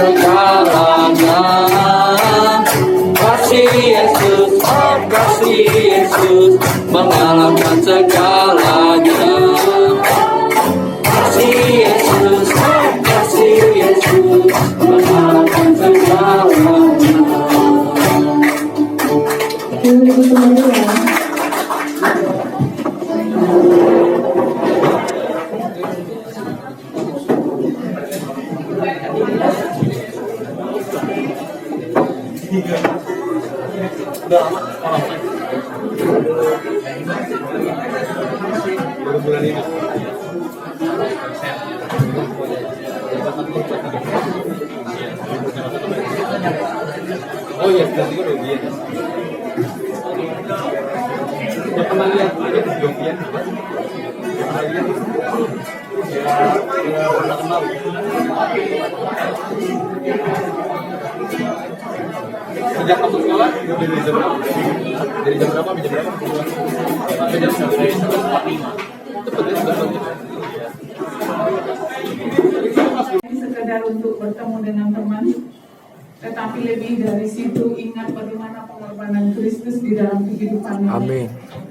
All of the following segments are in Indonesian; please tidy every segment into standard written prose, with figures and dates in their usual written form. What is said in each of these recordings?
segalanya. Kasih Yesus, oh kasih Yesus, mengalahkan segalanya. Kasih Yesus, oh kasih Yesus, mengalahkan segalanya. Oh iya, berarti udah dia. Udah pernah lihat dia di Jovian? Pernah lihat? Ya, pernah kenal. Sejak masuk sekolah, dari jam berapa? Dari jam berapa sampai jam berapa? Sampai jam 9:45. Cepet ya, cepet. Sekedar untuk bertemu dengan teman, tetapi lebih dari situ ingat bagaimana pengorbanan Kristus di dalam kehidupan ini. Amin.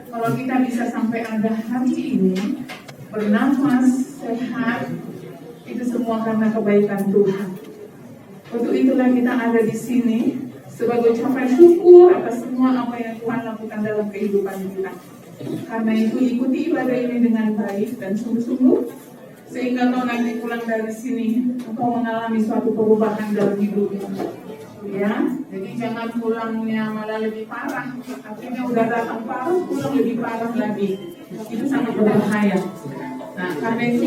Kalau kita bisa sampai ada hari ini, bernafas, sehat, itu semua karena kebaikan Tuhan. Untuk itulah kita ada di sini sebagai ucapan syukur atas semua apa yang Tuhan lakukan dalam kehidupan kita. Karena itu ikuti ibadah ini dengan baik dan sungguh-sungguh, sehingga kau nanti pulang dari sini engkau mengalami suatu perubahan dalam hidupmu. Ya, jadi jangan pulangnya malah lebih parah. Artinya udah datang parah, pulang lebih parah lagi. Itu sangat berbahaya. Nah, karena itu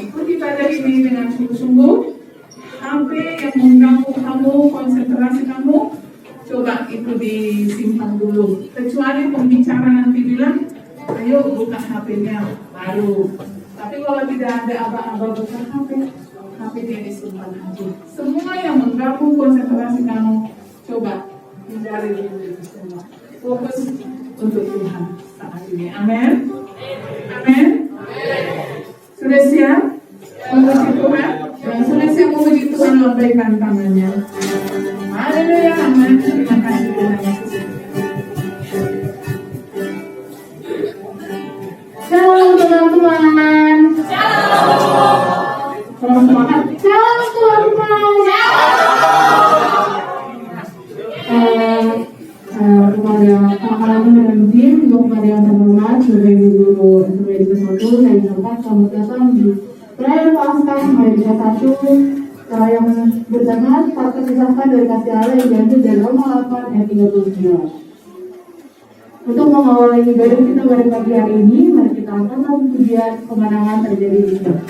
ikuti ibadah ini dengan sungguh-sungguh. Sampai yang mengganggu kamu, konsentrasi kamu, coba itu disimpan dulu. Kecuali pembicara nanti bilang, ayo buka HP-nya baru. Tapi kalau tidak ada aba-aba buka HP-nya disimpan aja. Semua yang mengganggu konsentrasi kamu, coba hindari dulu itu semua. Fokus untuk Tuhan saat ini. Amin. Amin. Sudah siap memuji Tuhan? Sudah siap memuji Tuhan, lambaikan tangannya. Haleluya. Amin. Terima kasih Tuhan Yesus. Shalom teman-teman. Shalom semangat. Shalom teman-teman. Kepada anak-anak dan tim, kepada yang terhormat sebagai guru SMP di ke-1, saya ucapkan selamat datang di perayaan Paskah Maria 1 yang berdengar fakta kisahkan dari kasih Allah yang diambil dari Roma 8 ayat 39. Untuk mengawali ibadah kita pada pagi hari ini, mari kita angkat pujian kemenangan terjadi di sini.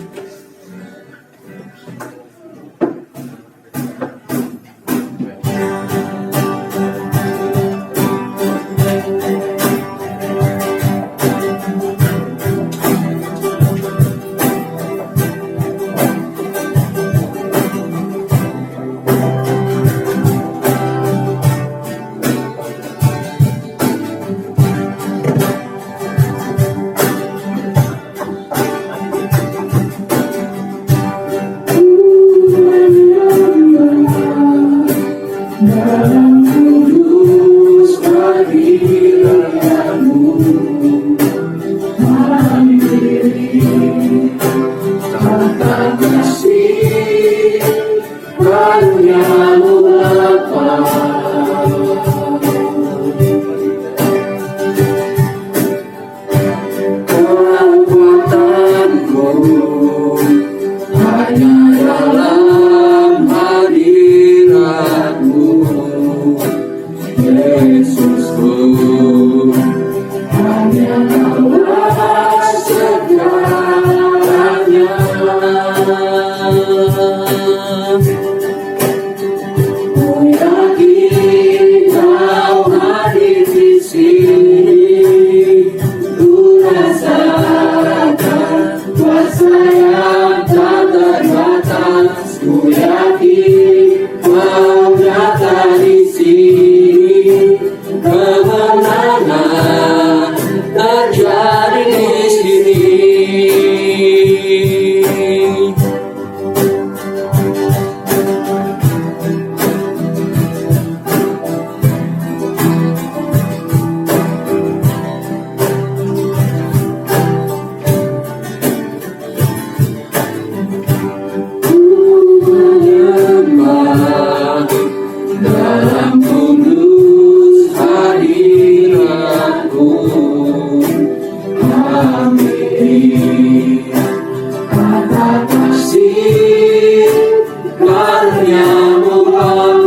besarnya Muhammad.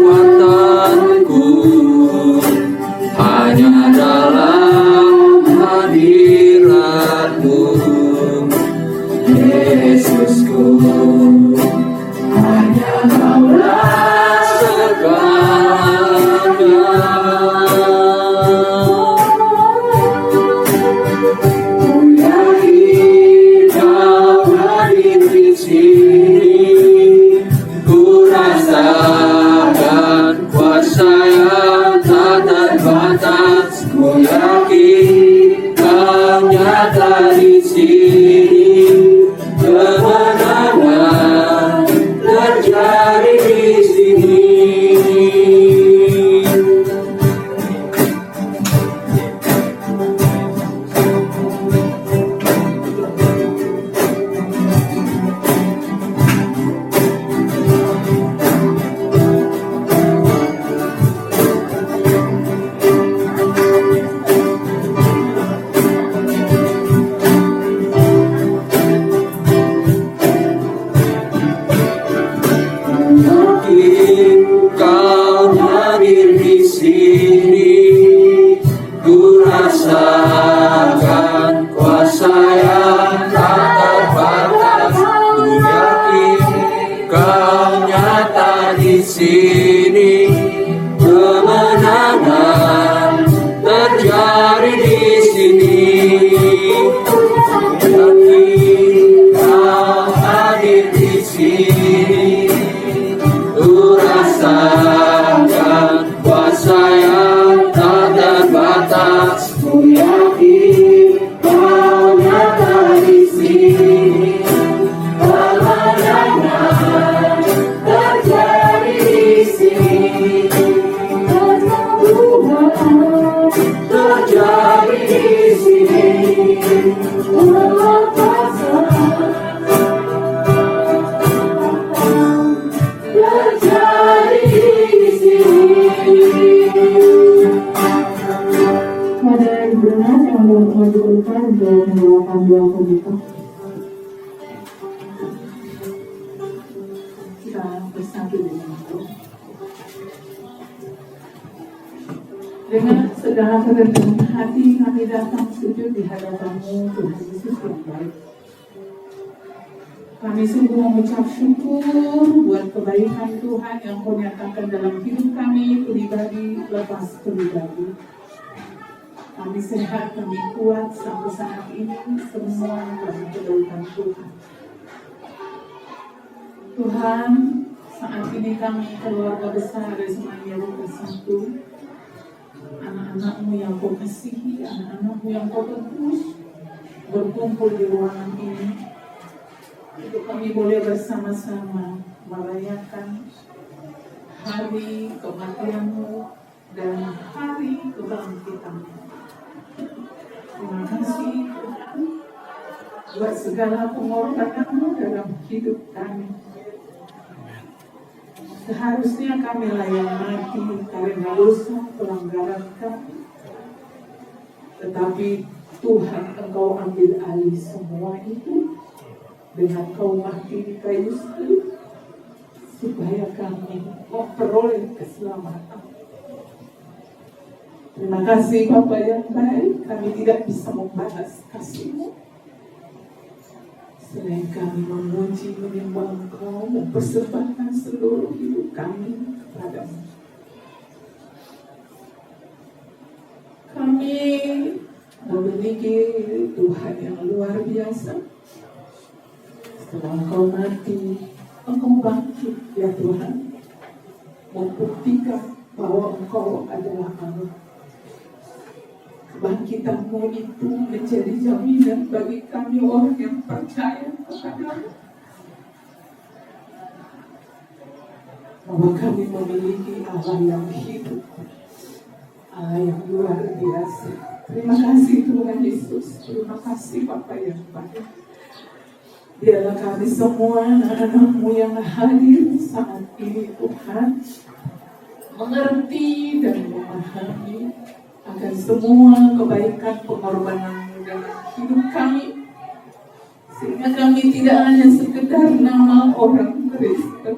Kekuatanku hanya dalam hadiratmu, Yesusku. Hanya Kaulah segalanya. Ku yakin Kau hadir di sini. Ku rasakan kuasa yang tak terbatas. Ku yakin Kau nyata di sini. Kemenangan terjadi di sini. Kau hadir di sini. Ku rasakan kuasa yang tak terbatas. Ku yakin Kau nyata di sini. Kemenangan terjadi di sini. Yakin Kau hadir di sini. Ku rasakan kuasa yang tak terbatas. Ku yakin Kau nyata di sini. Kemenangan terjadi di sini. Kemenangan terjadi di sini. Pada ibunya yang mau diberikan untuk membawakan doa pembuka. Kita bersatu dengan Tuhan. Dengan segala kerendahan hati kami datang sujud di hadapan-Mu, Tuhan Yesus yang baik. Kami sungguh mengucap syukur buat kebaikan Tuhan yang Kau nyatakan dalam hidup kami, pribadi lepas pribadi. Kami sehat, kami kuat sampai saat ini, semua karena kebaikan Tuhan. Tuhan, saat ini kami keluarga besar dari semuanya bersatu. Anak-anak-Mu yang Kau kasihi, anak-anak-Mu yang Kau tebus, berkumpul di ruangan ini. Untuk kami boleh bersama-sama merayakan hari kematian-Mu dan hari kebangkitan-Mu. Terima kasih Tuhan buat segala pengorbanan-Mu dalam hidup kami. Seharusnya kami layak mati karena dosa pelanggaran kami, tetapi Tuhan Engkau ambil alih semua itu dengan Kau mati di kayu salib supaya kami memperoleh keselamatan. Terima kasih Bapa yang baik, kami tidak bisa membalas kasih-Mu selain kami memuji, menyembah Engkau, mempersembahkan seluruh hidup kami kepada-Mu. Kami memiliki Tuhan yang luar biasa. Setelah Engkau mati, Engkau bangkit ya Tuhan, membuktikan bahwa Engkau adalah Allah. Kebangkitan-Mu itu menjadi jaminan bagi kami orang yang percaya kepada-Mu, bahwa kami memiliki Allah yang hidup, Allah yang luar biasa. Terima kasih Tuhan Yesus, terima kasih Bapa yang baik. Biarlah kami semua anak-anak-Mu yang hadir saat ini Tuhan mengerti dan memahami akan semua kebaikan pengorbanan-Mu dalam hidup kami, sehingga kami tidak hanya sekedar nama orang Kristen,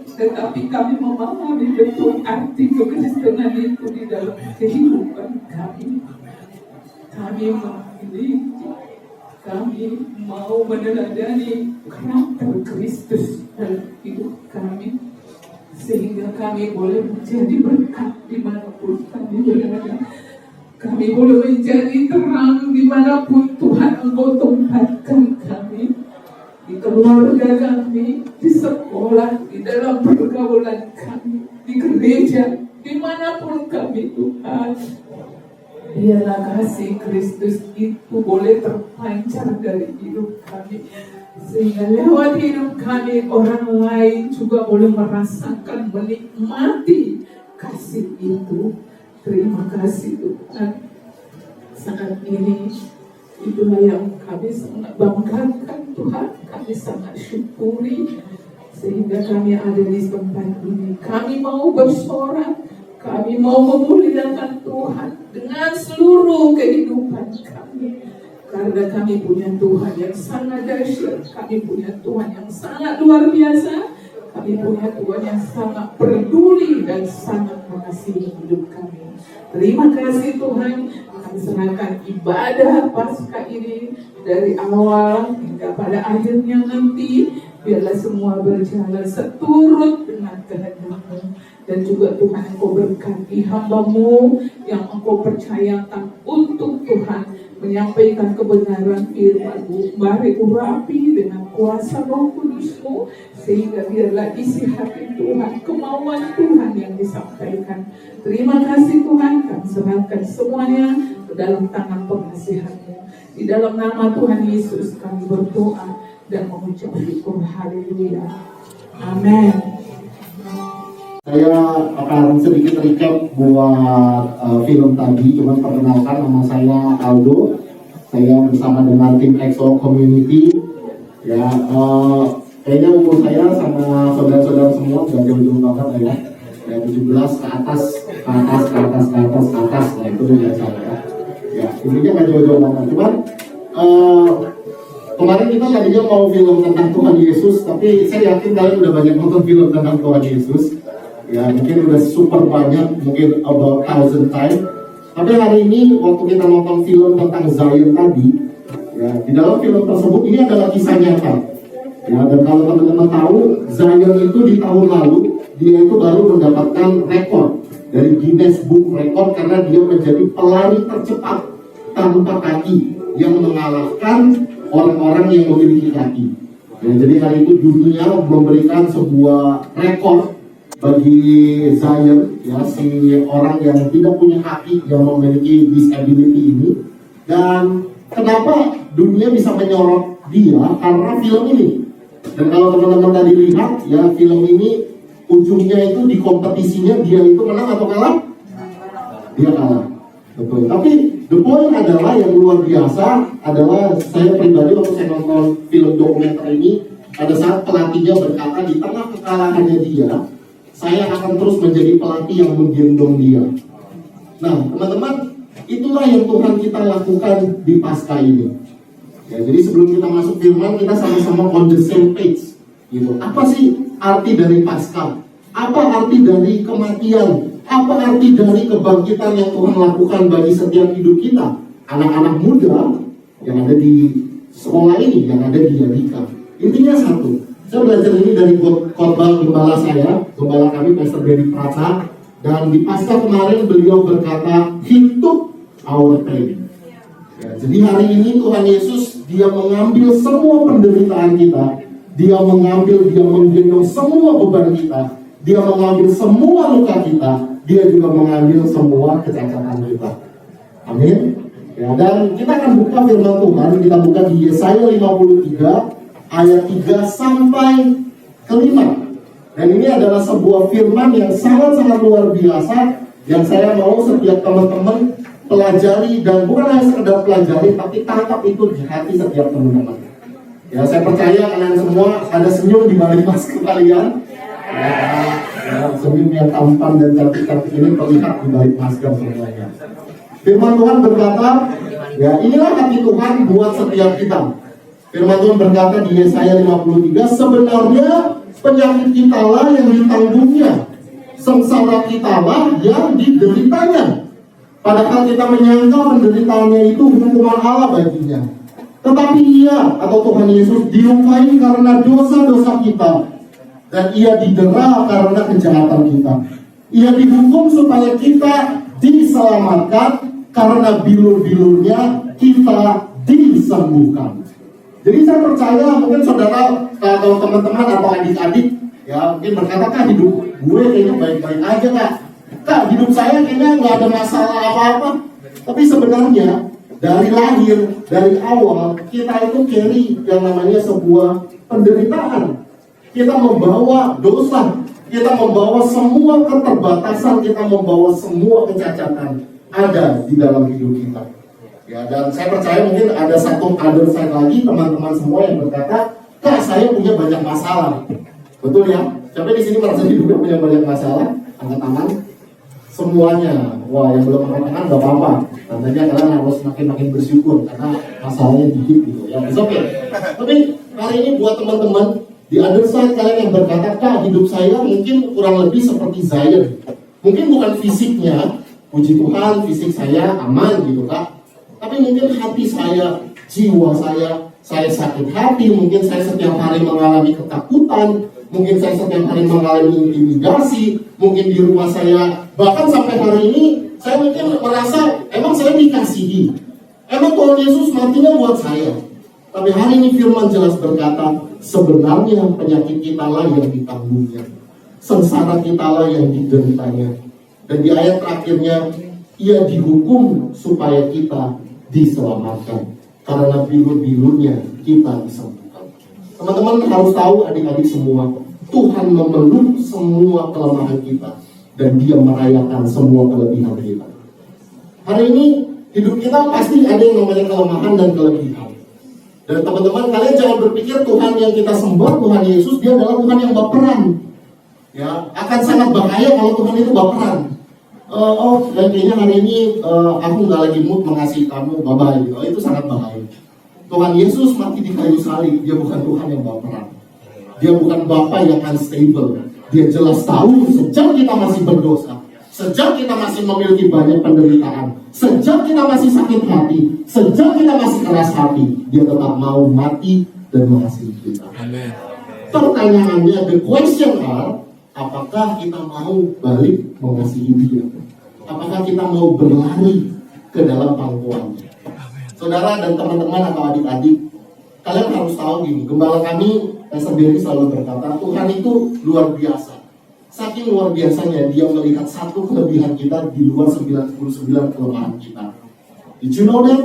tetapi kami memahami betul arti kekristenan itu di dalam kehidupan kami. Kami memiliki, kami mau meneladani karakter Kristus dalam hidup kami, sehingga kami boleh menjadi berkat dimanapun kami berada. Kami boleh menjadi terang dimanapun Tuhan Engkau tempatkan kami, di keluarga kami, di sekolah, di dalam pergaulan kami, di gereja, dimanapun kami Tuhan. Biarlah kasih Kristus itu boleh terpancar dari hidup kami, sehingga lewat hidup kami orang lain juga boleh merasakan, menikmati kasih itu. Terima kasih Tuhan. Saat ini itulah yang kami sangat banggakan Tuhan. Kami sangat syukuri sehingga kami ada di tempat ini. Kami mau bersorak, kami mau memuliakan Tuhan dengan seluruh kehidupan kami. Karena kami punya Tuhan yang sangat dahsyat, kami punya Tuhan yang sangat luar biasa, kami punya Tuhan yang sangat peduli dan sangat mengasihi hidup kami. Terima kasih Tuhan, kami serahkan ibadah Paskah ini dari awal hingga pada akhirnya nanti. Biarlah semua berjalan seturut dengan kehendak-Mu. Dan juga Tuhan Engkau berkati hamba-Mu yang Engkau percayakan untuk Tuhan menyampaikan kebenaran firman-Mu. Mari urapi dengan kuasa Roh Kudus-Mu, sehingga biarlah isi hati Tuhan, kemauan Tuhan yang disampaikan. Terima kasih Tuhan, kami serahkan semuanya ke dalam tangan pengasihan-Mu. Di dalam nama Tuhan Yesus kami berdoa dan mengucap syukur. Haleluya. Amin. Saya akan sedikit recap buat film tadi. Cuma perkenalkan, nama saya Aldo. Saya bersama dengan tim EXO Community. Ya, kayaknya umur saya sama saudara-saudara semua udah jauh-jauh banget ya. Ya 17 ke atas. Nah itu udah saya. Ya, intinya nggak jauh-jauh banget. Cuman kemarin kita tadinya mau film tentang Tuhan Yesus, tapi saya yakin kalian udah banyak nonton film tentang Tuhan Yesus. Ya mungkin udah super banyak, mungkin about 1,000 times. Tapi hari ini waktu kita nonton film tentang Zion tadi, ya di dalam film tersebut ini adalah kisah nyata. Ya, dan kalau teman-teman tahu, Zion itu di tahun lalu dia itu baru mendapatkan rekor dari Guinness Book Record karena dia menjadi pelari tercepat tanpa kaki yang mengalahkan orang-orang yang memiliki kaki. Ya, jadi hari itu dunia memberikan sebuah rekor bagi Zion, ya, si orang yang tidak punya kaki yang memiliki disability ini. Dan kenapa dunia bisa menyorot dia? Karena film ini. Dan kalau teman-teman tadi lihat, ya film ini ujungnya itu di kompetisinya dia itu menang atau kalah? Dia kalah. Betul. Tapi the point adalah yang luar biasa adalah saya pribadi waktu saya nonton film dokumenter ini, pada saat pelatihnya berkata di tengah kekalahannya dia, saya akan terus menjadi pelatih yang menggendong dia. Nah, teman-teman, itulah yang Tuhan kita lakukan di Paskah ini. Ya, jadi sebelum kita masuk firman, kita sama-sama on the same page. Gitu. Apa sih arti dari Paskah? Apa arti dari kematian? Apa arti dari kebangkitan yang Tuhan lakukan bagi setiap hidup kita? Anak-anak muda yang ada di sekolah ini, yang ada di Yadika. Intinya satu. Saya belajar ini dari khotbah gembala saya, gembala kami Pastor Benny Prata, dan di Paskah kemarin beliau berkata, "He took our pain." Ya, jadi hari ini Tuhan Yesus dia mengambil semua penderitaan kita, dia menggendong semua beban kita, dia mengambil semua luka kita, dia juga mengambil semua kecacatan kita. Amin. Ya, dan kita akan buka firman Tuhan, kita buka di Yesaya 53 ayat 3 sampai ke 5. Dan ini adalah sebuah firman yang sangat-sangat luar biasa, yang saya mau setiap teman-teman pelajari, dan bukan hanya sekedar pelajari, tapi tangkap itu di hati setiap teman-teman. Ya, saya percaya kalian semua ada senyum di balik masker kalian. Ya, senyum yang tampan dan cantik-cantik ini terlihat di balik masker semuanya. Firman Tuhan berkata, ya inilah hati Tuhan buat setiap kita. Firman Tuhan berkata di Yesaya 53, sebenarnya penyakit kita lah yang ditanggungnya, sengsara kita lah yang dideritanya. Padahal kita menyangka penderitaannya itu hukuman Allah baginya. Tetapi ia atau Tuhan Yesus dilukai karena dosa-dosa kita, dan ia didera karena kejahatan kita. Ia dihukum supaya kita diselamatkan, karena bilur-bilurnya kita disembuhkan. Jadi saya percaya mungkin saudara atau teman-teman atau adik-adik ya mungkin berkata, Kak, hidup gue kayaknya baik-baik aja, Kak, hidup saya kayaknya nggak ada masalah apa-apa. Tapi sebenarnya dari lahir, dari awal kita itu carry yang namanya sebuah penderitaan. Kita membawa dosa, kita membawa semua keterbatasan, kita membawa semua kecacatan ada di dalam hidup kita. Ya, dan saya percaya mungkin ada satu other side lagi teman-teman semua yang berkata, Kak, saya punya banyak masalah. Betul ya? Siapa di sini merasa hidupnya punya banyak masalah? Angkat tangan. Semuanya. Wah, yang belum angkat tangan nggak apa-apa. Tandanya kalian harus makin bersyukur karena masalahnya dikit gitu. Ya, it's okay. Tapi hari ini buat teman-teman di other side kalian yang berkata, Kak, hidup saya mungkin kurang lebih seperti Zion. Mungkin bukan fisiknya, puji Tuhan fisik saya aman gitu, Kak. Tapi mungkin hati saya, jiwa saya sakit hati, mungkin saya setiap hari mengalami ketakutan, mungkin saya setiap hari mengalami intimidasi, mungkin di rumah saya, bahkan sampai hari ini, saya mungkin merasa, emang saya dikasihi, emang Tuhan Yesus matinya buat saya. Tapi hari ini firman jelas berkata, sebenarnya penyakit kita lah yang ditanggungnya, sengsara kita lah yang dideritanya. Dan di ayat terakhirnya, ia dihukum supaya kita diselamatkan, karena bilur-bilurnya kita disembuhkan. Teman-teman harus tahu, adik-adik semua, Tuhan memeluk semua kelemahan kita dan Dia merayakan semua kelebihan kita. Hari ini hidup kita pasti ada yang namanya kelemahan dan kelebihan. Dan teman-teman, kalian jangan berpikir Tuhan yang kita sembah, Tuhan Yesus, Dia adalah Tuhan yang baperan. Ya, akan sangat bahaya kalau Tuhan itu baperan. Dan kayaknya hari ini aku nggak lagi mood mengasihi kamu, bye-bye gitu. Itu sangat bahaya. Tuhan Yesus mati di kayu salib, Dia bukan Tuhan yang baperan. Dia bukan Bapa yang unstable. Dia jelas tahu sejak kita masih berdosa, sejak kita masih memiliki banyak penderitaan, sejak kita masih sakit hati, sejak kita masih keras hati, Dia tetap mau mati dan mengasihi kita. Amen. Pertanyaannya, the question are, apakah kita mau balik mengasihi Dia? Apakah kita mau berlari ke dalam pangkuannya? Saudara dan teman-teman atau adik-adik, kalian harus tahu gini, gembala kami sendiri selalu berkata, Tuhan itu luar biasa. Saking luar biasanya, Dia melihat satu kelebihan kita di luar 99 kelemahan kita. Did you know that?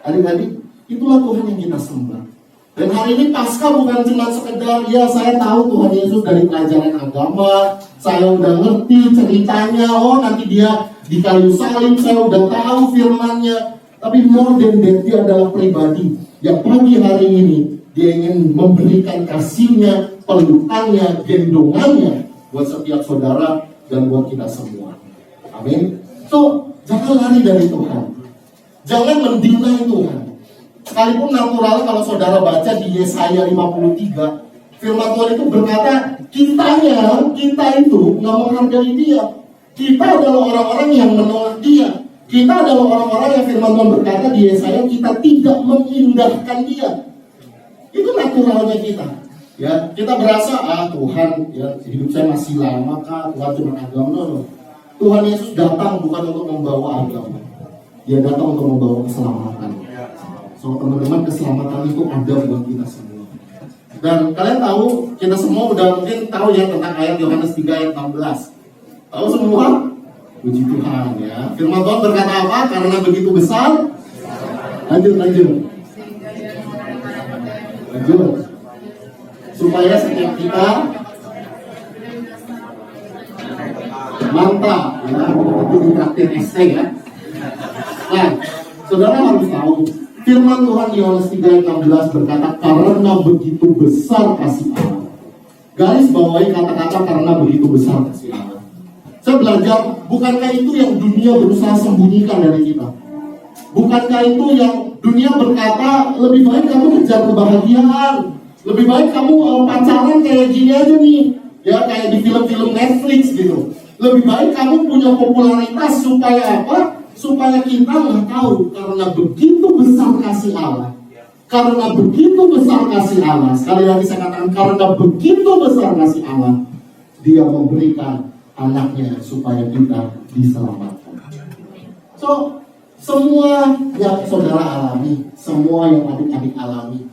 Adik-adik, itulah Tuhan yang kita sembah. Dan hari ini Paskah bukan cuma sekedar, ya saya tahu Tuhan Yesus dari pelajaran agama, saya udah ngerti ceritanya, oh nanti Dia di kayu salib, saya udah tahu firman-Nya. Tapi more than that, Dia adalah pribadi yang pagi hari ini Dia ingin memberikan kasih-Nya, pelukannya, gendongannya buat setiap saudara dan buat kita semua. Amin. So, jangan lari dari Tuhan, jangan mendinai Tuhan. Sekalipun natural, kalau saudara baca di Yesaya 53, firman Tuhan itu berkata, kita itu nggak menghargai Dia. Kita adalah orang-orang yang menolak Dia. Kita adalah orang-orang yang firman Tuhan berkata di Yesaya, kita tidak mengindahkan Dia. Itu naturalnya kita. Ya, kita berasa, Tuhan, ya hidup saya masih lama kah, Tuhan cuma agama. No. Tuhan Yesus datang bukan untuk membawa agama. Dia datang untuk membawa keselamatan. So teman-teman, keselamatan itu ada buat kita semua. Dan kalian tahu, kita semua udah mungkin tahu ya tentang ayat Yohanes 3 ayat 16. Tahu semua? Puji Tuhan ya. Firman Tuhan berkata apa? Karena begitu besar. Lanjut. Supaya setiap kita mantap ya. Itu di praktik ST ya. Nah, saudara harus tahu, firman Tuhan Yohanes 3:16 berkata, karena begitu besar kasih Allah. Garis bawahi kata-kata karena begitu besar kasih Allah. Saya belajar, bukankah itu yang dunia berusaha sembunyikan dari kita? Bukankah itu yang dunia berkata lebih baik kamu kejar kebahagiaan, lebih baik kamu pacaran kayak gini aja nih, ya kayak di film-film Netflix gitu. Lebih baik kamu punya popularitas supaya apa? Supaya kita nggak tahu, karena begitu besar kasih Allah. Karena begitu besar kasih Allah, sekali lagi saya katakan, karena begitu besar kasih Allah, Dia memberikan anaknya supaya kita diselamatkan. So, semua yang saudara alami, semua yang adik-adik alami,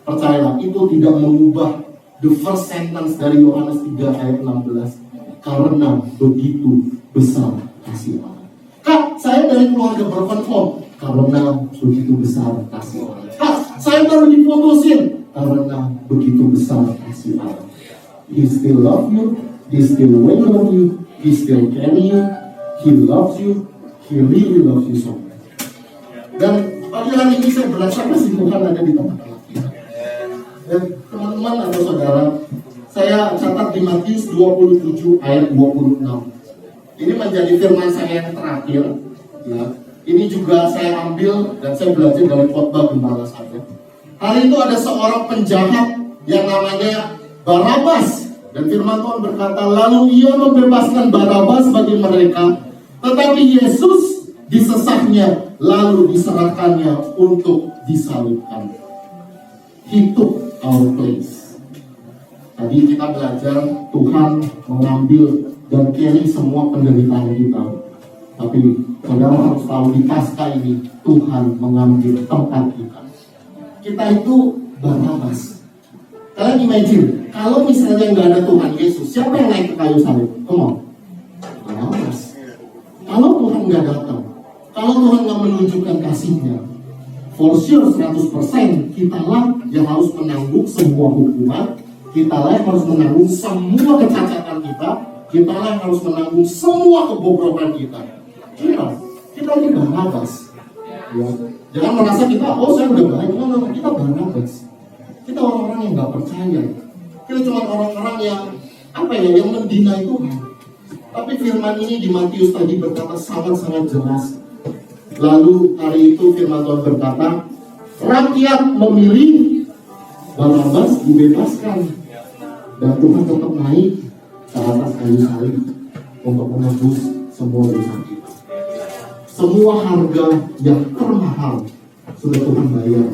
percayalah, itu tidak mengubah the first sentence dari Yohanes 3 ayat 16. Karena begitu besar kasih Allah. Kak, saya dari keluarga broken home. Karena begitu besar kasih Allah. Kak, saya baru diputusin. Karena begitu besar kasih Allah. He still love you. He still wait on you. He still carry you. He loves you. He really loves you so much. Dan pagi hari ini saya berasa kasih Tuhan ada di tempat ini. Dan teman-teman atau saudara, saya catat di Matius 27 ayat 26. Ini menjadi firman saya yang terakhir. Ya. Ini juga saya ambil dan saya belajar dari khotbah gembala saya. Hari itu ada seorang penjahat yang namanya Barabas. Dan firman Tuhan berkata, lalu ia membebaskan Barabas bagi mereka, tetapi Yesus disesahnya, lalu diserahkannya untuk disalibkan. He took our place. Tadi kita belajar Tuhan mengambil dan carry semua penderitaan kita. Tapi saudara harus tahu di pasca ini Tuhan mengambil tempat kita. Kita itu Barabas. Kalian imagine, kalau misalnya nggak ada Tuhan Yesus, siapa yang naik ke kayu salib? Come on, Barabas. Kalau Tuhan nggak datang, kalau Tuhan nggak menunjukkan kasih-Nya, for sure 100% kita lah yang harus menanggung semua hukuman, kita lah yang harus menanggung semua kecacatan kita lah yang harus menanggung semua kebobrokan kita. Kita ini Barabas. Ya. Jangan merasa kita, oh saya udah baik. No, kita Barabas. Kita orang-orang yang nggak percaya. Kita cuma orang-orang yang yang mendina Tuhan. Tapi firman ini di Matius tadi berkata sangat-sangat jelas. Lalu hari itu firman Tuhan berkata, rakyat memilih Barabas dibebaskan, dan Tuhan tetap naik ke atas kayu salib untuk menebus semua dosa kita. Semua harga yang termahal sudah Tuhan bayar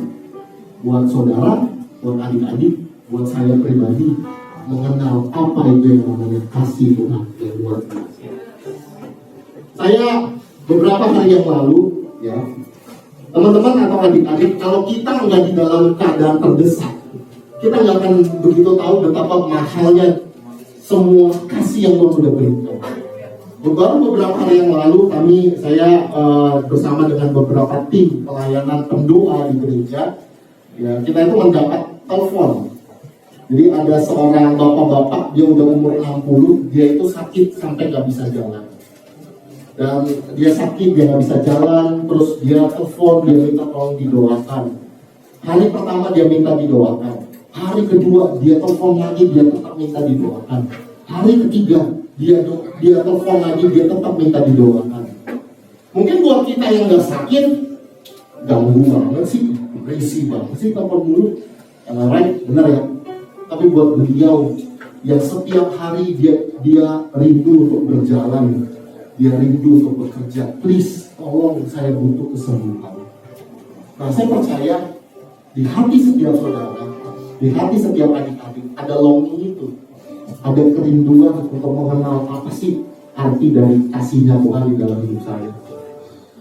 buat saudara, buat adik-adik, buat saya pribadi, mengenal apa itu yang namanya kasih Tuhan yang luar biasa. Saya beberapa hari yang lalu, ya, teman-teman atau adik-adik, kalau kita nggak di dalam keadaan terdesak, kita nggak akan begitu tahu betapa mahalnya semua kasih yang Tuhan sudah berikan. Baru beberapa hari yang lalu saya bersama dengan beberapa tim pelayanan pendoa di gereja, ya, kita itu mendapat telepon. Jadi ada seorang bapak-bapak, dia udah umur 60, dia itu sakit sampai nggak bisa jalan. Dan dia sakit, dia nggak bisa jalan, terus dia telepon, dia minta tolong didoakan. Hari pertama dia minta didoakan, hari kedua dia telepon lagi, dia tetap minta didoakan. Hari ketiga dia telepon lagi, dia tetap minta didoakan. Mungkin buat kita yang nggak sakit, ganggu banget sih, berisik banget sih telepon dulu, right? Benar ya? Tapi buat beliau yang setiap hari dia rindu untuk berjalan, dia rindu untuk bekerja, please tolong saya butuh kesembuhan. Nah, saya percaya di hati setiap saudara, di hati setiap adik-adik ada longing itu, ada kerinduan untuk mengenal apa sih arti dari kasih-Nya Tuhan di dalam hidup saya.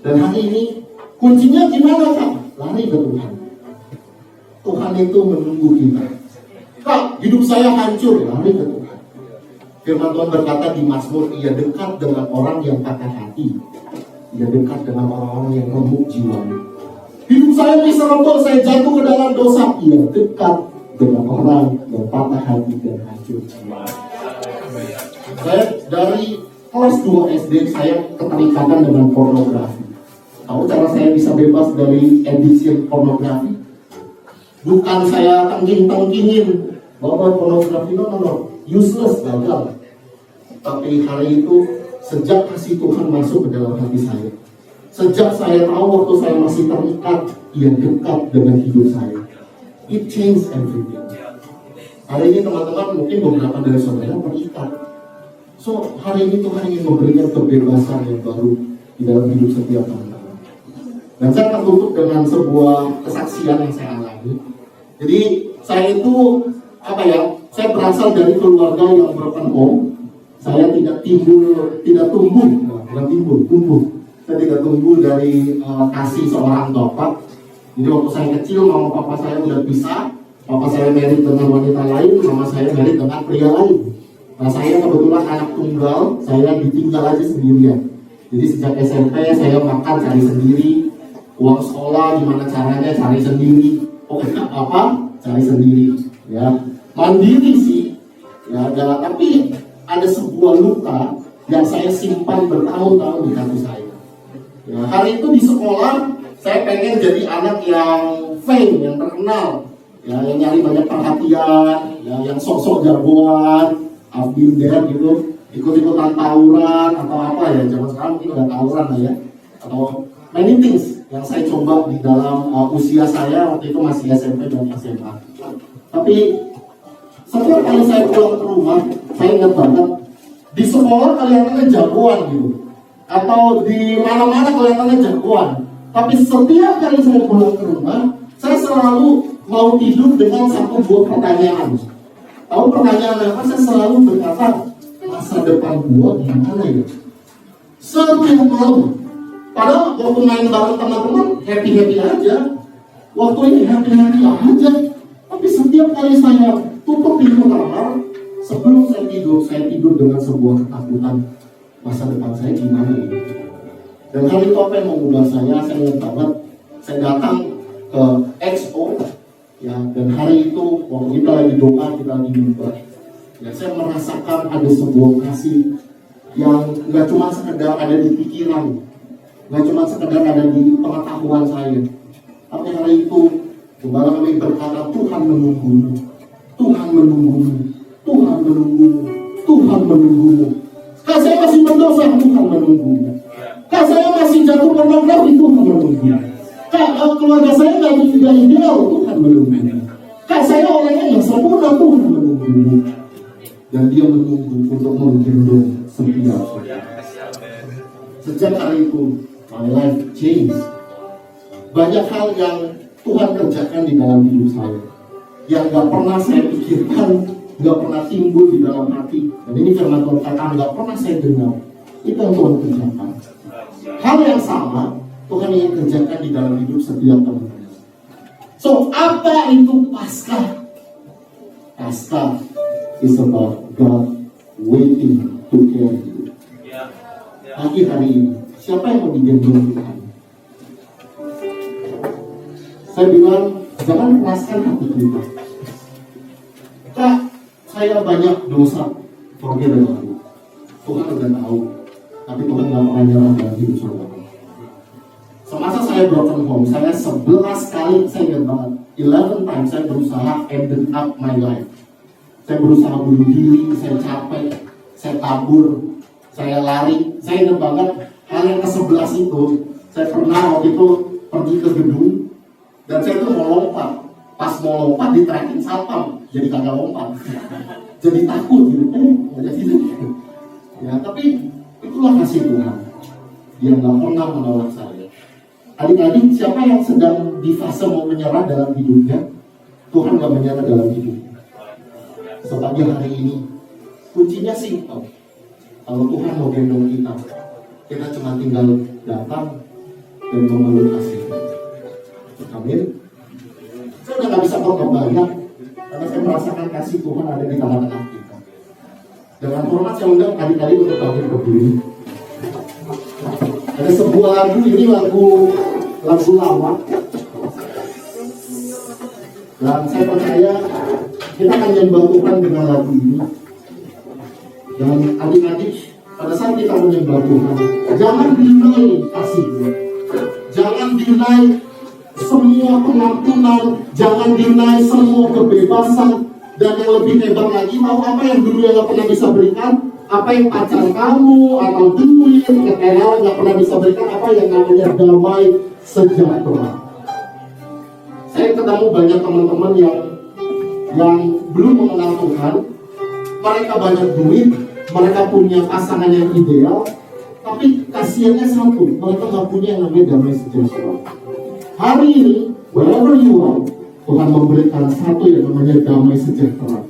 Dan hari ini kuncinya gimana, Kak? Lari ke Tuhan. Tuhan itu menunggu kita. Kak, hidup saya hancur, lari ke Tuhan. Firman Tuhan berkata di Mazmur, ia dekat dengan orang yang patah hati, ia dekat dengan orang-orang yang remuk jiwanya. Hidup saya miserable, saya jatuh ke dalam dosa, ia dekat dengan orang yang patah hati dan hancur jiwa. Saya dari kelas 2 SD saya keterikatan dengan pornografi. Tahu cara saya bisa bebas dari addiction pornografi? Bukan saya tengking-tengkingin bahwa pornografi no, useless, gagal. Tapi hari itu sejak kasih Tuhan masuk ke dalam hati saya Sejak saya tahu waktu saya masih terikat, ia dekat dengan hidup saya. It changed everything. Hari ini teman-teman mungkin beberapa dari saudara terikat. So hari ini Tuhan ingin memberikan kebebasan yang baru di dalam hidup setiap teman-teman. Dan saya akan tutup dengan sebuah kesaksian yang saya alami. Jadi saya itu saya berasal dari keluarga yang broken home. Saya tidak tumbuh. Saya tidak tumbuh dari kasih seorang bapak. Jadi waktu saya kecil, mama papa saya udah pisah. Papa saya married dengan wanita lain, mama saya married dengan pria lain. Nah, saya kebetulan anak tunggal, saya ditinggal aja sendirian. Jadi sejak SMP saya makan cari sendiri, uang sekolah gimana caranya cari sendiri, pokoknya apa cari sendiri, ya mandiri sih, ya. Tapi ada sebuah luka yang saya simpan bertahun-tahun di hati saya. Ya, hari itu di sekolah saya pengen jadi anak yang fame, yang terkenal, ya, yang nyari banyak perhatian, ya, yang sok-sok jagoan, I've been there gitu, ikut-ikutan tawuran atau apa ya, zaman sekarang mungkin udah tawuran lah ya, atau many things yang saya coba di dalam usia saya waktu itu masih SMP dan SMA. Tapi setiap kali saya pulang ke rumah, saya ingat banget di sekolah kelihatannya jagoan gitu, atau di mana-mana kelihatannya jagoan. Tapi setiap kali saya pulang ke rumah, saya selalu mau tidur dengan satu buah pertanyaan. Tahu pertanyaan apa? Saya selalu berkata, masa depan gua gimana ya? Setiap malam. Padahal waktu main bareng teman-teman happy-happy aja. Waktu ini happy-happy aja. Tapi setiap kali saya tutup pintu kamar, sebelum saya tidur dengan sebuah ketakutan. Masa depan saya gimana ya? Dan hari itu apa yang mengubah saya ingat banget. Saya datang ke XO, ya, dan hari itu waktu kita lagi doa, kita lagi mimbar, ya, saya merasakan ada sebuah kasih yang nggak cuma sekedar ada di pikiran, nggak cuma sekedar ada di pengetahuan saya, tapi hari itu Gembala kami berkata, Tuhan menunggumu, Tuhan menunggumu, Tuhan menunggumu, Tuhan menunggumu. Kalau saya masih berdosa, Tuhan menunggumu. Kalau saya masih jatuh pornografi, Tuhan menunggumu. Kalau keluarga saya nggak ideal, Tuhan menunggumu. Kalau saya orangnya yang sempurna, Tuhan menunggumu. Dan dia menunggu untuk menggendong setiap. Sejak hari itu, my life changed. Banyak hal yang Tuhan kerjakan di dalam hidup saya, yang gak pernah saya pikirkan, gak pernah timbul di dalam hati. Dan ini firman Tuhan katakan gak pernah saya dengar. Itu yang Tuhan kerjakan. Hal yang sama Tuhan ingin kerjakan di dalam hidup setiap teman-teman. So, apa itu Paskah? Paskah is about God waiting to care you. Pagi hari ini, siapa yang mau digendong Tuhan? Saya bilang, jangan keraskan hati kita. Kak, saya banyak dosa. Forgive me. Tuhan udah tahu. Tapi Tuhan gak pernah nyerah dalam hidup saudara. Semasa saya broken home, saya 11 kali, saya ingat banget, 11 times saya berusaha ended up my life. Saya berusaha bunuh diri, saya capek, saya kabur, saya lari. Saya ingat banget, hal yang ke-11 itu, saya pernah waktu itu pergi ke gedung, dan saya itu mau lompat. Pas mau lompat di tracking satpam, jadi kagak lompat. Jadi takut gitu, ya, tapi itulah kasih Tuhan yang gak pernah menolak saya. Adik-adik, siapa yang sedang di fase mau menyerah dalam hidupnya, Tuhan gak menyerah dalam hidupnya. Sepagi hari ini, kuncinya simpel. Kalau Tuhan mau gendong kita cuma tinggal datang dan memeluk kasih-Nya. Amin. Saya udah gak bisa ngomong banyak, karena saya merasakan kasih Tuhan ada di tengah-tengah kita. Dengan hormat saya undang adik-adik untuk bangkit berdiri. Ada sebuah lagu, ini lagu lama. Dan saya percaya kita akan menyembah Tuhan dengan lagu ini. Dan adik-adik, pada saat kita menyembah Tuhan, jangan deny kasih-Nya. Jangan deny semua pengampunan, jangan deny semua kebebasan. Dan yang lebih hebat lagi, tahu apa yang dulu yang gak pernah bisa berikan? apa yang pacar kamu atau duit, kekayaan nggak pernah bisa berikan apa yang namanya damai sejahtera. Saya ketemu banyak teman-teman yang belum mengenal Tuhan. Mereka banyak duit, mereka punya pasangan yang ideal, tapi kasihannya satu, mereka nggak punya yang namanya damai sejahtera. Hari ini, wherever you are, Tuhan memberikan satu yang namanya damai sejahtera.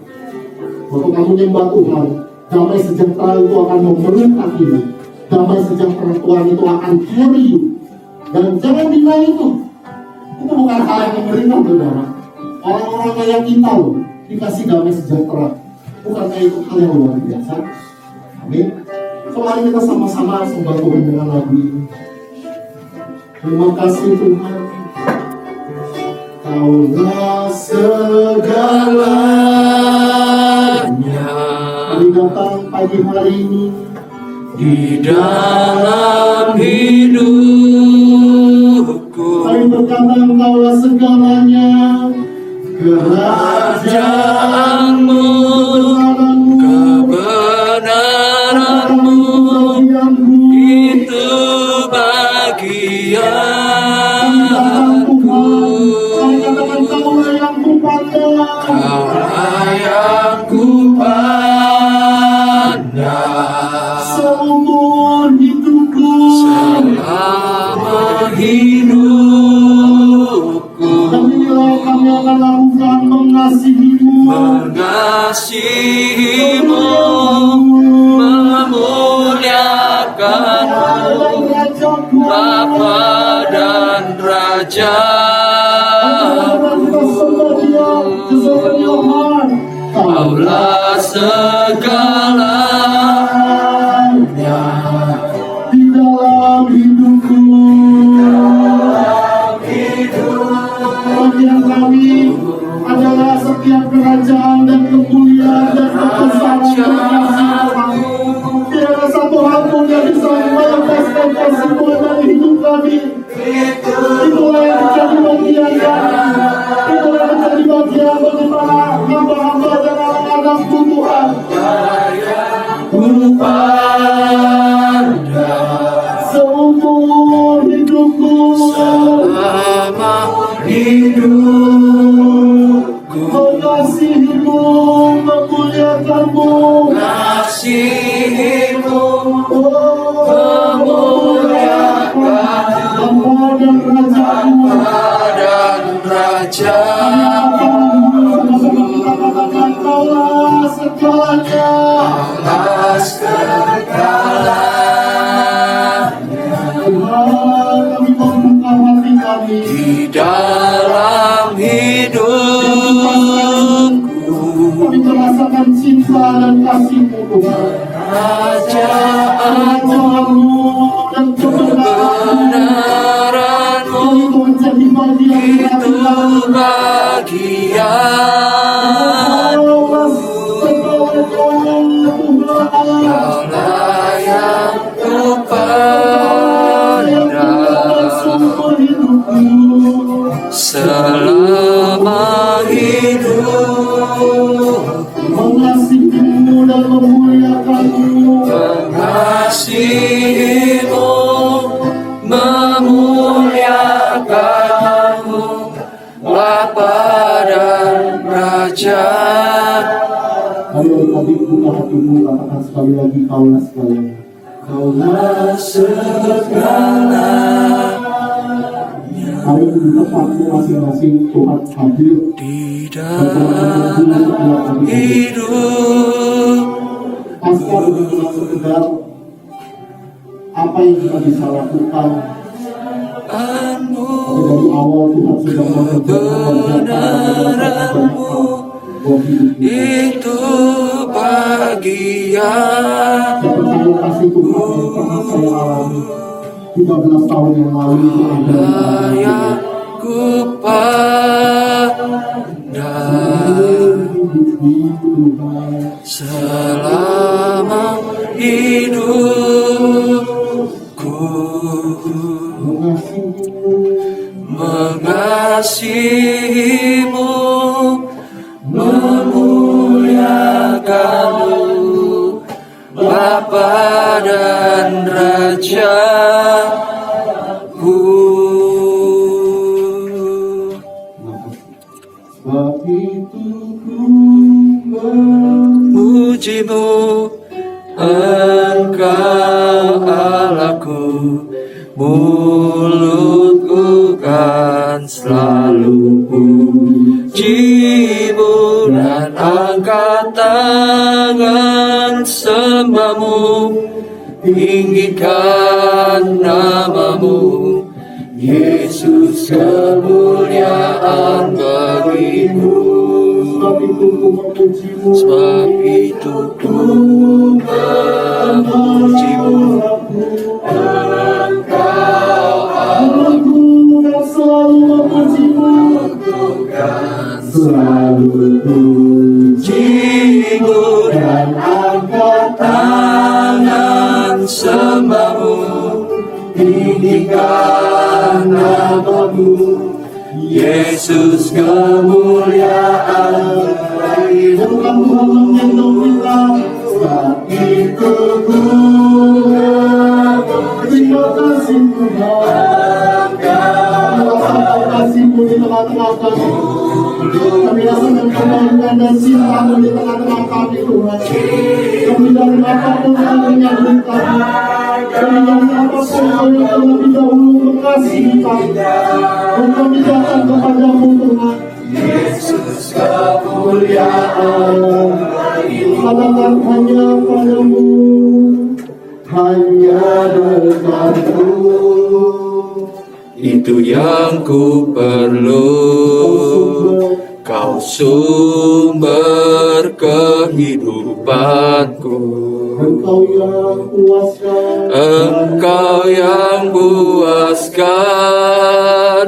Waktu kamu nyembah Tuhan, damai sejahtera itu akan memberkati. Damai sejahtera Tuhan itu akan carry you. Dan jangan deny itu. Itu bukan hal yang mengerikan, saudara. Orang-orang kayak kita loh, dikasih damai sejahtera. Bukankah itu hal yang luar biasa? Amin. So, mari kita sama-sama sembah Tuhan dengan lagu ini. Terima kasih Tuhan. Kaulah segalanya. Kami datang pagi hari ini Di dalam hidupku, kami berkata Kaulah segalanya. kerajaanmu, kebenaranmu, itu bagianku. Kaulah yang kupandang seumur hidupku, selama hidupku. dan inilah kami akan lakukan mengasihimu, Mengasihimu, memuliakanmu, Bapa dan Raja. Kaulah segalanya di dalam hidupku. Bagian kami adalah setiap kerajaan dan kemuliaan dan kebesaran berkasih. Tidak ada satu hal pun yang bisa melepaskan kasih Tuhan dari hidup kami. Itulah yang menjadi bagian kami. Itulah yang menjadi bagian bagi para hamba-hamba dan anak-anak Tuhan. Seumur hidupku, selama hidupku, mengasihimu, memuliakanmu, mengasihimu, memuliakanmu, Bapa dan Raja. Kaulah segalanya. Kaulah segalanya. Tuhan, kami membuka hati kami Di dalam hidupku, kami merasakan cinta dan kasih-Mu Tuhan. kerajaanmu, Dan kebenaranmu, itu menjadi bagian itu bagianku. Kaulah yang kupandang selama hidup, mengasihimu dan memuliakanmu, mengasihimu, memuliakanmu, Bapa dan Raja. Ayo kami buka hatimu, katakan sekali lagi kaulah segalanya. Kaulah segalanya. Hari ini tempatmu masing-masing Tuhan hadir Di dalam hidup, pasca dengan sekedar apa yang kita bisa lakukan. Tapi dari awal Tuhan sudah kebenaranmu, itu bagian. Saya percaya kasih Tuhan yang pernah saya alami 13 tahun yang lalu itu ada Yang kupandang selama hidupku, mengasihimu, memuliakanmu, Bapa dan Rajaku. Sebab itu ku Pujimu, Engkau Allahku, mulutku kan selalu pujimu dan angkat tangan sembahmu, tinggikan namamu, Yesus, kemuliaan bagimu. Sebab itu ku memujimu, Engkau Allahku, selalu pujimu dan angkat tangan sembahmu, tinggikan namamu, Yesus, kemuliaan bagimu. Sebab itu ku terima kasih Tuhan, kasih-Mu di tengah-tengah kami. Kami rasakan kebaikan dan cinta-Mu di tengah-tengah kami Tuhan. Kami dari apapun kami yang kami, kami dari apapun kami yang terlebih dahulu mengasihi kami, dan kami datang kepada-Mu Tuhan. Yesus, kemuliaan bagimu. Katakan hanya padamu, hanya dekatmu. Itu yang ku perlu, Kau sumber kehidupanku. Engkau yang puaskan, Engkau yang puaskan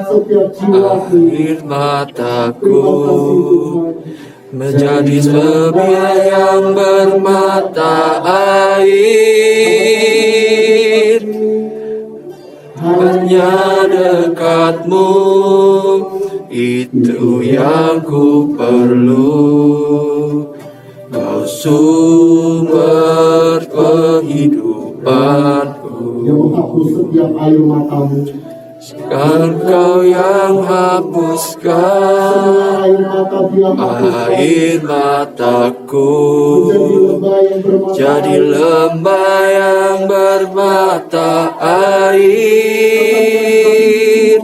setiap jiwaku. air mataku, menjadi sebiar yang bermata air. Hanya dekat-Mu, itu yang ku perlu. Kau sumber kehidupanku. Yang menghapus setiap air matamu, Engkau yang hapuskan air mata Dia hapuskan, air mataku, menjadi lembah yang bermata jadi lembah yang bermata air.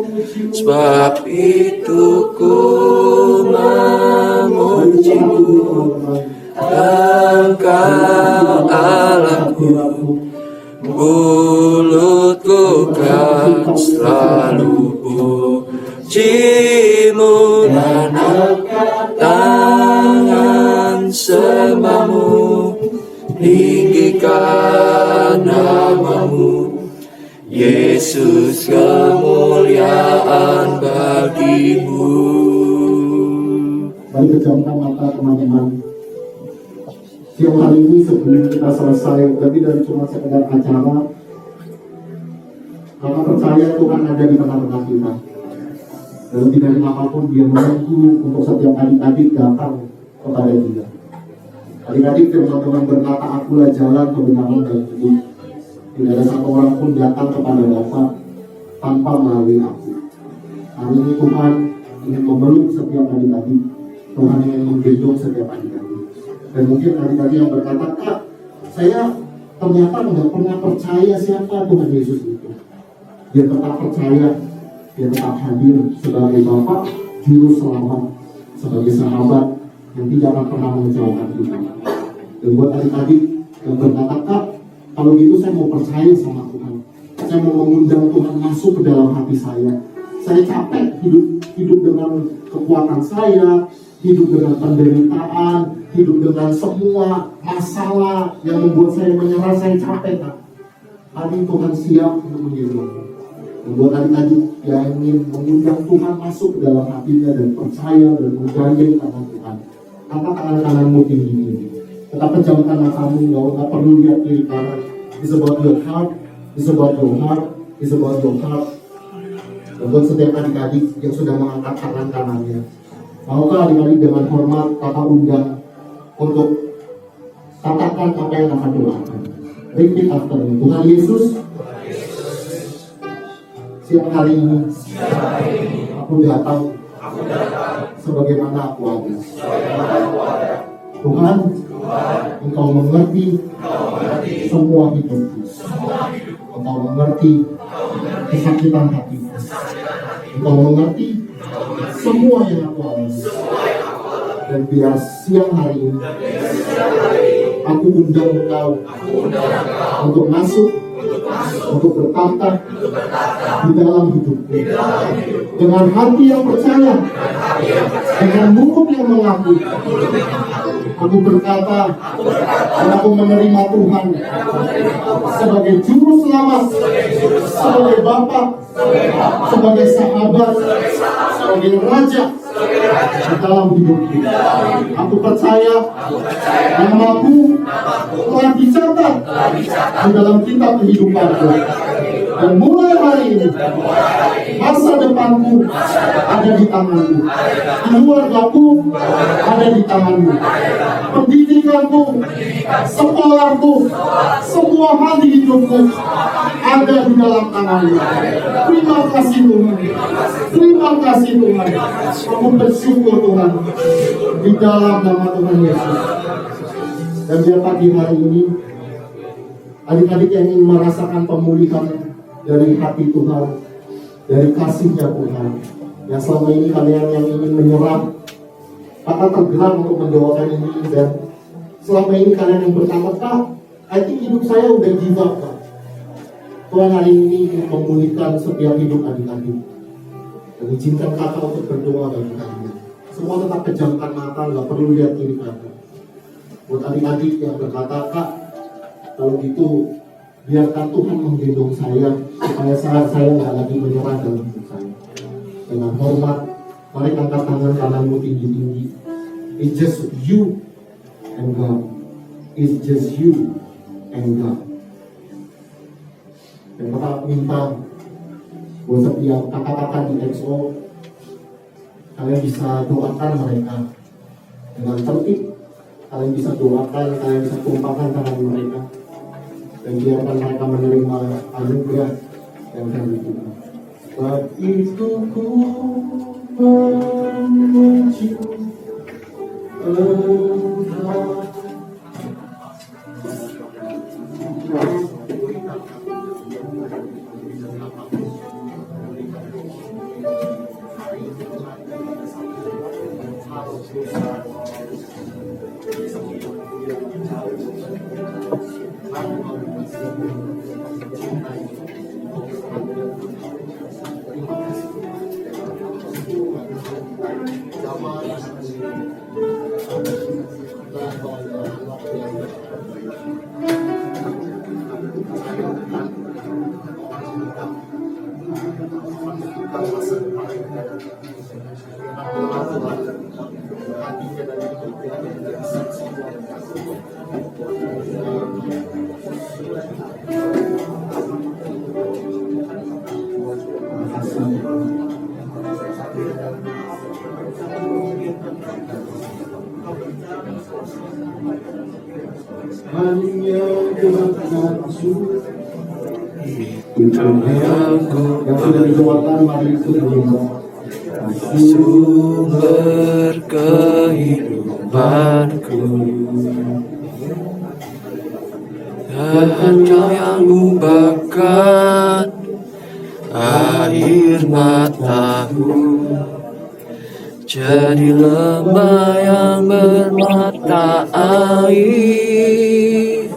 Sebab itu ku memujimu, Engkau Allahku, mulutku kan selalu pujimu dan angkat tangan sembahmu, tinggikan namamu, Yesus, kemuliaan bagimu. Mari pejamkan mata teman-teman. Siang hari ini sebelum kita selesai, lebih dari cuma sekedar acara, karena percaya Tuhan ada di tengah-tengah kita. Dan lebih dari apapun Dia menunggu untuk setiap adik-adik datang kepada Dia. Adik-adik firman Tuhan berkata, akulah jalan, kebenaran dan hidup. Tidak ada satu orang pun datang kepada Bapa tanpa melalui aku. Hari ini Tuhan ingin memeluk setiap adik-adik. Tuhan ingin menggendong setiap adik-adik. Dan mungkin adik-adik yang berkata, Kak, saya ternyata nggak pernah percaya siapa Tuhan Yesus itu. Dia tetap percaya, dia tetap hadir sebagai Bapa, Juru Selamat, sebagai sahabat yang tidak akan pernah mengecewakan kita. Dan buat adik-adik yang berkata, Kak, kalau gitu saya mau percaya sama Tuhan. Saya mau mengundang Tuhan masuk ke dalam hati saya. Saya capek hidup dengan kekuatan saya, hidup dengan penderitaan, hidup dengan semua masalah yang membuat saya menyerah. Saya capek, Kak. Hari Tuhan siap untuk menggendong. Membuat adik-adik yang ingin mengundang Tuhan masuk ke dalam hatinya dan percaya dan menggandeng tangan Tuhan. Angkat tangan kananmu tinggi-tinggi. Tetap pejamkan matamu, nggak perlu lihat kiri kanan. It's about your heart, it's about your heart, it's about your heart. Dan buat setiap adik-adik yang sudah mengangkat tangan kanannya, maukah adik-adik dengan hormat Kakak undang untuk katakan apa yang akan dilakukan? Repeat after me. Tuhan Yesus, siang hari ini aku datang sebagaimana aku ada. Tuhan, Engkau mengerti semua hidupku. Engkau mengerti kesakitan hatiku. Engkau mengerti semua yang aku alami. Dan biar siang hari ini aku undang Engkau untuk masuk, untuk bertata di dalam hidupku. Dengan hati yang percaya, dengan mulut yang mengaku, aku berkata dan aku menerima Tuhan sebagai juru selamat, sebagai Bapa, sebagai sahabat, sebagai Raja di dalam hidupku. Aku percaya namaku telah dicatat di dalam kitab kehidupanku. Dan mulai hari ini, masa depanku ada di tanganmu, keluargaku ada di tanganmu, pendidikanku, sekolahku, semua hal di hidupku ada di dalam tanganmu. Terima kasih Tuhan, terima kasih Tuhan. Aku bersyukur Tuhan di dalam nama Tuhan Yesus. Dan biar pagi hari ini adik-adik yang ingin merasakan pemulihan dari hati Tuhan, dari kasihnya Tuhan, yang selama ini kalian yang ingin menyerah, Kakak tergerak untuk mendoakan ini. Dan selama ini kalian yang berkata, Kak, I think hidup saya udah give up, Kak. Tuhan hari ini ingin memulihkan setiap hidup adik-adik. Dan izinkan Kakak untuk berdoa bagi kalian. Semua tetap pejamkan mata, nggak perlu lihat kiri kanan. Buat adik-adik yang berkata, Kak, kalau gitu biarkan Tuhan menggendong saya supaya saya nggak lagi menyerah dalam hidup saya. Dengan hormat, mari angkat tangan kananmu tinggi-tinggi. It's just you and God. It's just you and God. Dan Bapak minta buat setiap kakak-kakak di XO, kalian bisa doakan mereka dengan tertib. Kalian bisa doakan, kalian bisa tumpahkan tangan mereka. Dan biarkan mereka menerima anugerah yang dari Tuhan. Begitu ku memuji Engkau. Hanya dengan yang sudah didoakan, mari ikut berdoa. Sumber kehidupanku, dan Engkau yang ubahkan air mataku jadi lembah yang bermata air.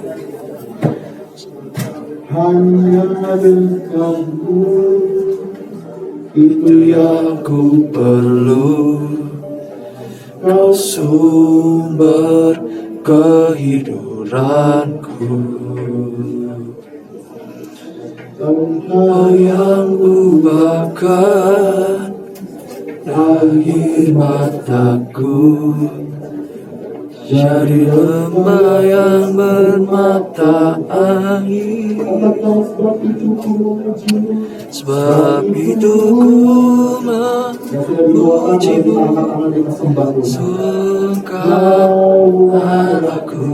Hanya Engkau Itu yang ku perlu, Kau sumber kehidupanku. Kau yang ubahkan air mataku jadi lembah yang bermata air. Sebab itu ku memujimu, Engkau Allahku,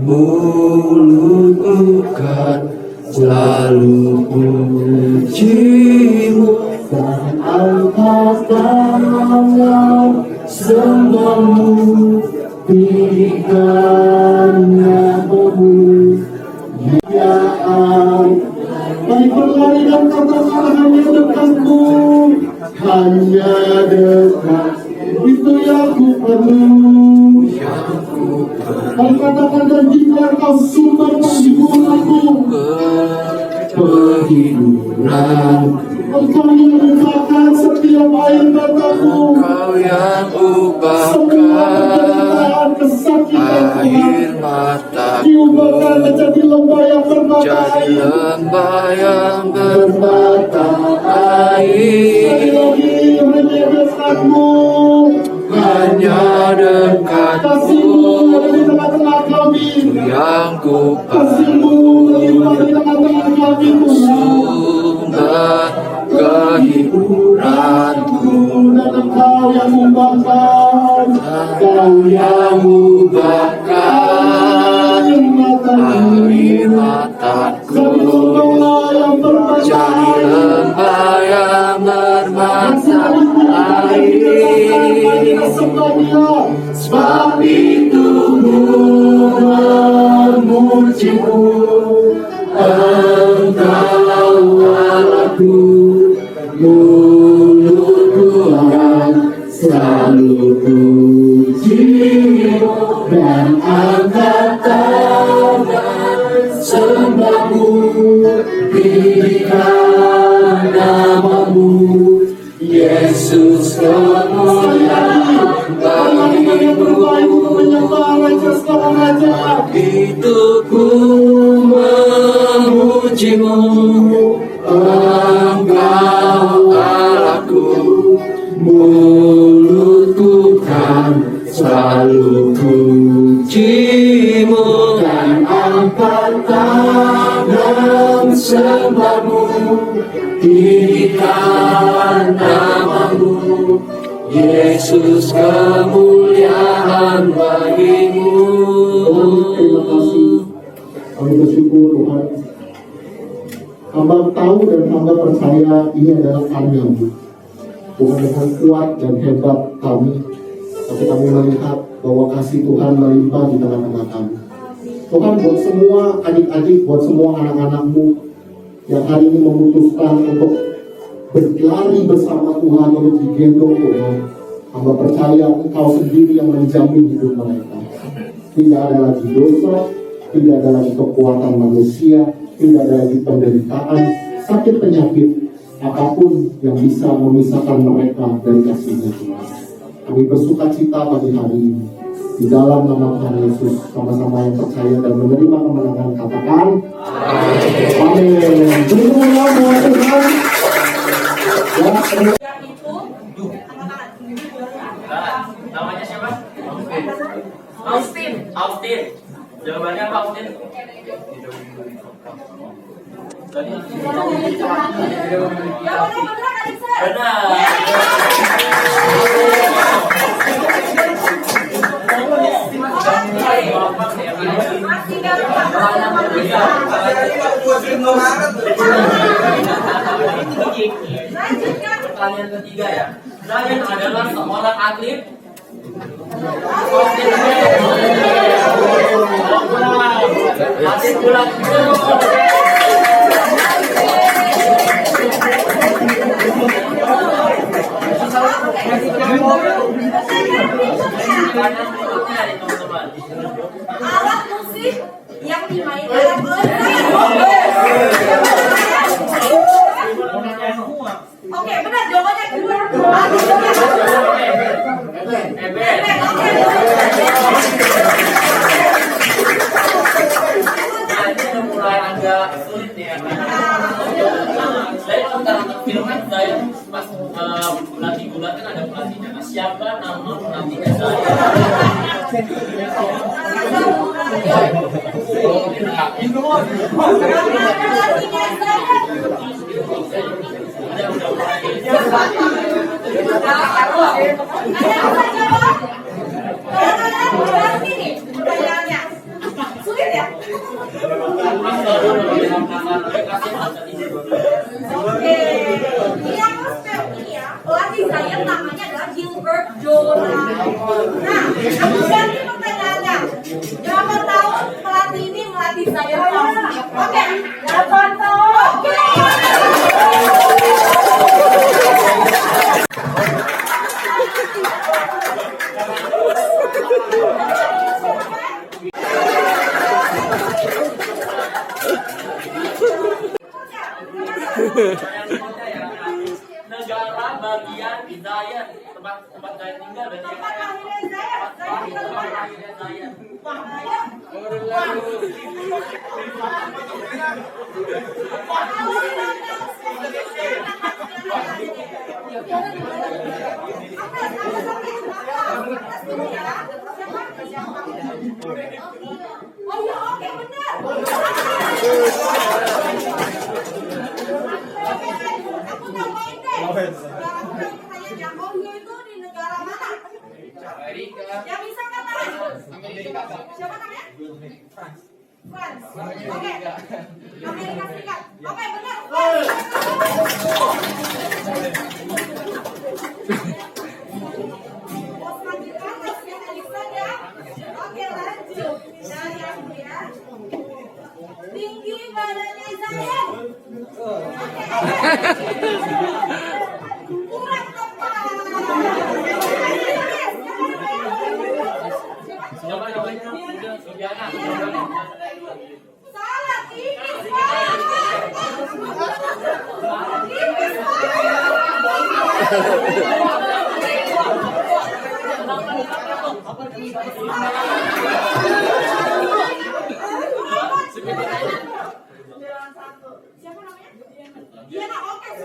mulutku kan selalu pujimu dan angkat tangan sembahmu berikan namamu kemuliaan. Mari berlari dan katakan hanya dekatmu, hanya dekat itu yang ku perlu. Mari katakan dan jika kau sumber penghiburanku, penghiburan engkau yang menyatakan setiap air mataku, Kau yang semua ubahkan penderitaan kesakitan air Tuhan mataku diubahkan menjadi lembah yang bermata jadi air. lembah yang bermata Sekali air. lagi hanya dekatmu, Hanya kasihmu ada di dekatmu tengah-tengah kami, yang ku kasihmu melimpah di tengah-tengah kami Tuhan. sumber kehiburanku. Dan engkau yang membakar, Kau yang ubahkan air mataku jadi lembah yang bermata air. Sebab itu memujimu, Engkau Allahku, mulutku akan selalu pujimu dan angkat tangan sembahmu, berikan namamu, Yesus kemuliaan bagimu. Itu ku memujimu, Engkau Allahku, mulutku kan selalu pujimu dan angkat tangan sembahmu, tinggikan namamu, Yesus kemuliaan bagimu. Terima kasih. Kami bersyukur Tuhan. Hamba tahu dan hamba percaya ini adalah karya-Mu. Bukan dengan kuat dan hebat kami, tapi kami melihat bahwa kasih Tuhan melimpah di tengah-tengah kami. Tuhan, buat semua adik-adik, buat semua anak-anak-Mu yang hari ini memutuskan untuk berlari bersama Tuhan, untuk digendong Tuhan, hamba percaya Engkau sendiri yang menjamin hidup mereka. Tidak ada lagi dosa, tidak ada lagi kekuatan manusia, tidak ada lagi penderitaan, sakit penyakit, apapun yang bisa memisahkan mereka dari kasih-Nya Tuhan. Kami bersuka cita pada hari ini. Di dalam nama Tuhan Yesus, sama-sama yang percaya dan menerima kemenangan, katakan amin. Beri kemuliaan buat Tuhan. Ya, Namanya siapa? Austin. Austin. Jawabannya apa, Austin? Benar. Pertanyaan ketiga ya. Ryan adalah seorang atlet. Atlet bola. Alat musik yang dimainkan Oke, benar jawabannya kedua. Ini mulai agak sulit nih ya. Saya untuk filmnya saya pas pelatih bola kan ada pelatihnya. Siapa nama pelatihnya saya? Doraemon. Nah, aku ganti pertanyaannya. Berapa tahun pelatih ini melatih saya? Oke, 8 tahun. Oke. Negara bagian Hidayat, tempat Zayat tinggal dan Tempat lahirnya saya. Saya tinggal di tempat mana? lahirnya Zayat. Wah, ayo. Oh iya, oke, benar. Aku tambahin deh. Aku tambahin pertanyaannya. Ohio itu di negara mana? Yang bisa katakan? Siapa namanya? France. Oke. Amerika Serikat. Oke, benar. Bos lanjutkan tesnya Alexander. Oke, lanjut. Hidayat ya. Tinggi badannya Zayat. Oke. Kurang tepat. Siapa namanya? Sudiana. Salah, tipis banget. Tipis Siapa namanya? Diana, oke, 91.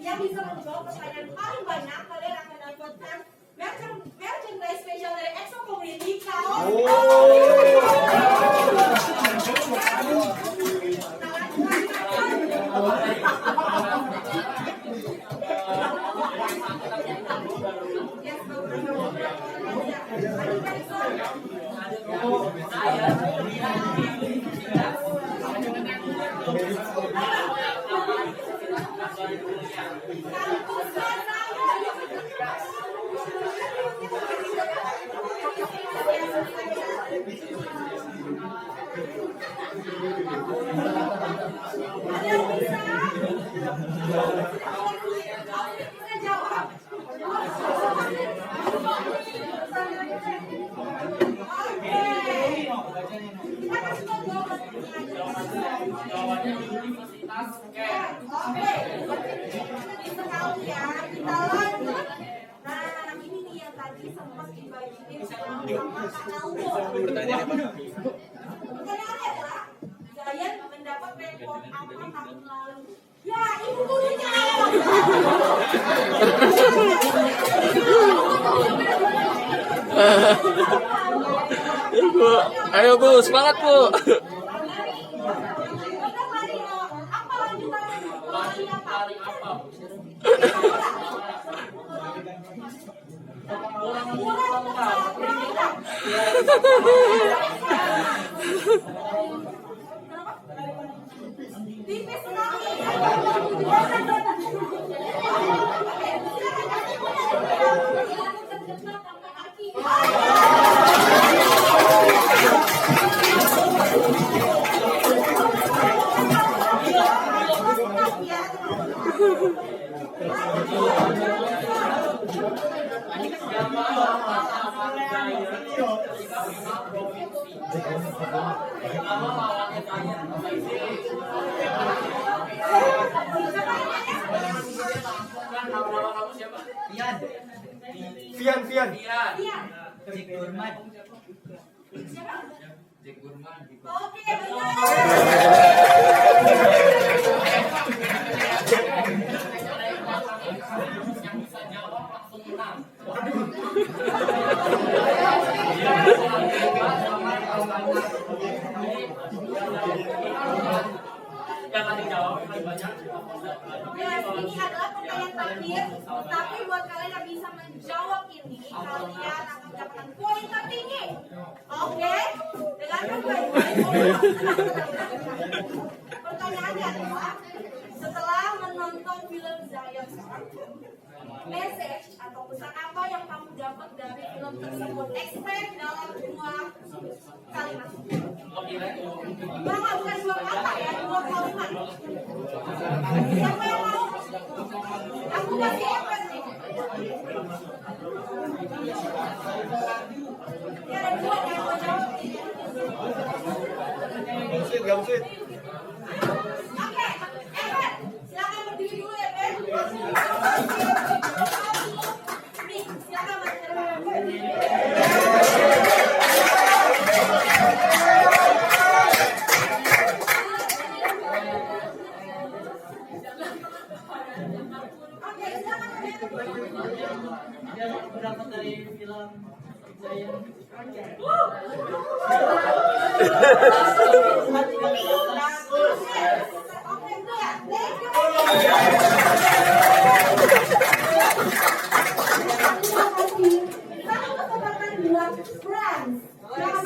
Yang bisa menjawab pertanyaan paling banyak, kalian akan dapatkan merchandise spesial dari EXO Community kaos. Jawabannya Universitas Kent. Oke, bisa tahu ya, kita lanjut. Nah, ini nih yang tadi sempat dibagiin sama Kak Aldo. Pertanyaannya adalah, Zayat mendapat rekor apa tahun lalu? Ya, ibu gurunya. Ayo Bu, semangat Bu. Apa lanjutan? Lari apa? Tipis sekali. Fian. Oke, benar. Yang tadi jawab paling banyak. Yes, ini adalah pertanyaan terakhir, tapi buat kalian yang bisa menjawab ini, kalian akan mendapatkan poin tertinggi. Pertanyaannya adalah, setelah menonton film Zion, message atau pesan apa yang kamu dapat dari film tersebut? Explain dalam 2 kalimat. Mama, bukan 2 kata ya, 2 kalimat. Siapa yang mau? Aku kasih efek nih. Ya, ada 2 yang mau jawab. Oke, efek. Silakan berdiri dulu ya, Ben. Nih, silakan berdiri. Oke, silakan. Ada berapa dari film Zion? Oke, itu ya. Thank you. Terima kasih. Satu kesempatan buat Friends. Jangan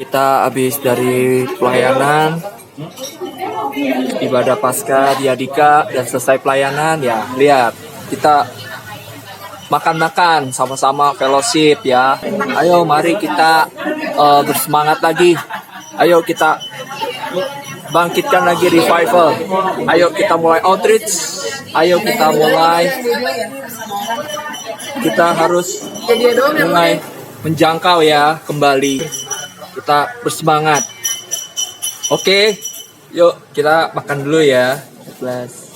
Kita habis dari pelayanan ibadah Paskah di Adika dan selesai pelayanan ya. Lihat, kita makan-makan sama-sama fellowship ya. Ayo mari kita bersemangat lagi. Ayo kita bangkitkan lagi revival. Ayo kita mulai outreach. Ayo kita mulai. Kita harus mulai menjangkau ya kembali. Kita bersemangat. Oke, yuk kita makan dulu ya. God bless.